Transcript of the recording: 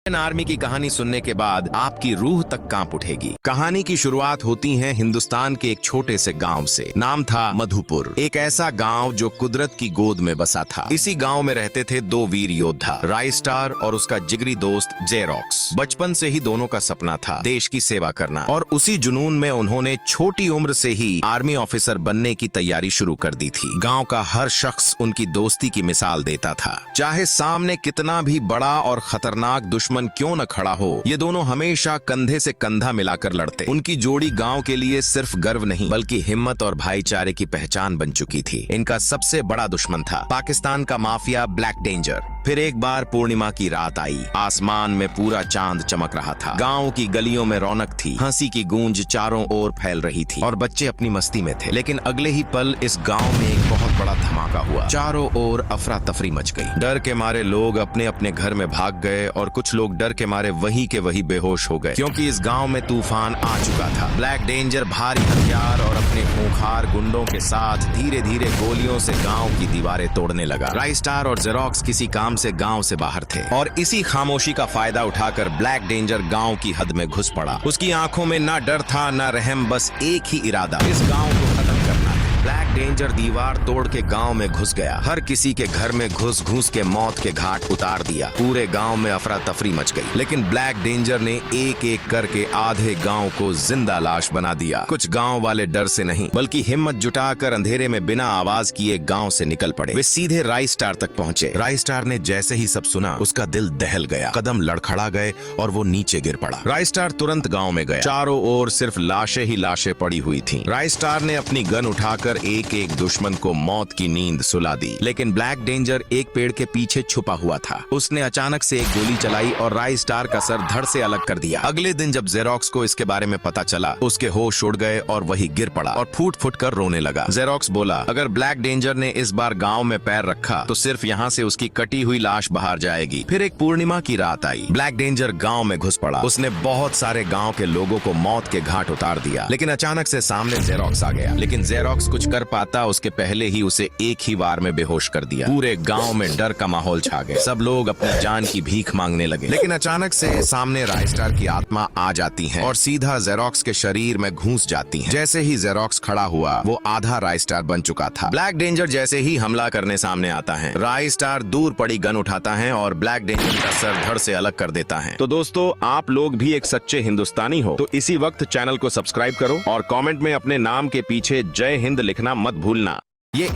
Army की कहानी सुनने के बाद आपकी रूह तक कांप उठेगी। कहानी की शुरुआत होती है हिंदुस्तान के एक छोटे से गांव से। नाम था मधुपुर। एक ऐसा गांव जो कुदरत की गोद में बसा था। इसी गांव में रहते थे दो वीर योद्धा, राइस्टार और उसका जिगरी दोस्त जेरोक्स। बचपन से ही दोनों का सपना था देश की सेवा करना, और उसी जुनून में उन्होंने छोटी उम्र से ही आर्मी ऑफिसर बनने की तैयारी शुरू कर दी थी। गाँव का हर शख्स उनकी दोस्ती की मिसाल देता था। चाहे सामने कितना भी बड़ा और खतरनाक दुश्मन क्यों न खड़ा हो, ये दोनों हमेशा कंधे से कंधा मिलाकर लड़ते। उनकी जोड़ी गांव के लिए सिर्फ गर्व नहीं बल्कि हिम्मत और भाईचारे की पहचान बन चुकी थी। इनका सबसे बड़ा दुश्मन था पाकिस्तान का माफिया ब्लैक डेंजर। फिर एक बार पूर्णिमा की रात आई। आसमान में पूरा चांद चमक रहा था। गांव की गलियों में रौनक थी, हंसी की गूंज चारों ओर फैल रही थी और बच्चे अपनी मस्ती में थे। लेकिन अगले ही पल इस गांव में एक बहुत बड़ा धमाका हुआ। चारों ओर अफरा तफरी मच गई। डर के मारे लोग अपने अपने घर में भाग गए और कुछ लोग डर के मारे वही के वही बेहोश हो गए, क्योंकि इस गांव में तूफान आ चुका था। ब्लैक डेंजर भारी हथियार और अपने खूंखार गुंडों के साथ धीरे धीरे गोलियों से गांव की दीवारें तोड़ने लगा। राइस्टार और जेरोक्स किसी काम से गांव से बाहर थे और इसी खामोशी का फायदा उठाकर ब्लैक डेंजर गांव की हद में घुस पड़ा। उसकी आंखों में ना डर था ना रहम, बस एक ही इरादा, इस गांव को खत्म करना। ब्लैक डेंजर दीवार तोड़ के गांव में घुस गया। हर किसी के घर में घुस घुस के मौत के घाट उतार दिया। पूरे गांव में अफरा तफरी मच गई। लेकिन ब्लैक डेंजर ने एक एक करके आधे गांव को जिंदा लाश बना दिया। कुछ गांव वाले डर से नहीं बल्कि हिम्मत जुटाकर अंधेरे में बिना आवाज किए गांव से निकल पड़े। वे सीधे राइस्टार तक पहुंचे। राइस्टार ने जैसे ही सब सुना उसका दिल दहल गया। कदम लड़खड़ा गए और वो नीचे गिर पड़ा। राइस्टार तुरंत गांव में गया। चारों ओर सिर्फ लाशें ही लाशें पड़ी हुई थी। राइस्टार ने अपनी गन उठाकर एक एक दुश्मन को मौत की नींद सुला दी। लेकिन ब्लैक डेंजर एक पेड़ के पीछे छुपा हुआ था। उसने अचानक से एक गोली चलाई और राइस्टार का सर धड़ से अलग कर दिया। अगले दिन जब जेरोक्स को इसके बारे में पता चला, उसके होश उड़ गए और वही गिर पड़ा और फूट फूट कर रोने लगा। जेरोक्स बोला, अगर ब्लैक डेंजर ने इस बार गांव में पैर रखा तो सिर्फ यहाँ से उसकी कटी हुई लाश बाहर जाएगी। फिर एक पूर्णिमा की रात आई। ब्लैक डेंजर गाँव में घुस पड़ा। उसने बहुत सारे गाँव के लोगों को मौत के घाट उतार दिया। लेकिन अचानक से सामने जेरोक्स आ गया। लेकिन जेरोक्स कुछ कर पाता उसके पहले ही उसे एक ही वार में बेहोश कर दिया। पूरे गांव में डर का माहौल छा गया। सब लोग अपनी जान की भीख मांगने लगे। लेकिन अचानक से सामने राइस्टार की आत्मा आ जाती है और सीधा जेरोक्स के शरीर में घुस जाती है। जैसे ही जेरोक्स खड़ा हुआ, वो आधा राइस्टार बन चुका था। ब्लैक डेंजर जैसे ही हमला करने सामने आता है, राइस्टार दूर पड़ी गन उठाता है और ब्लैक डेंजर का सर धड़ से अलग कर देता है। तो दोस्तों, आप लोग भी एक सच्चे हिंदुस्तानी हो तो इसी वक्त चैनल को सब्सक्राइब करो और कमेंट में अपने नाम के पीछे जय हिंद लिखना मत भूलना। ये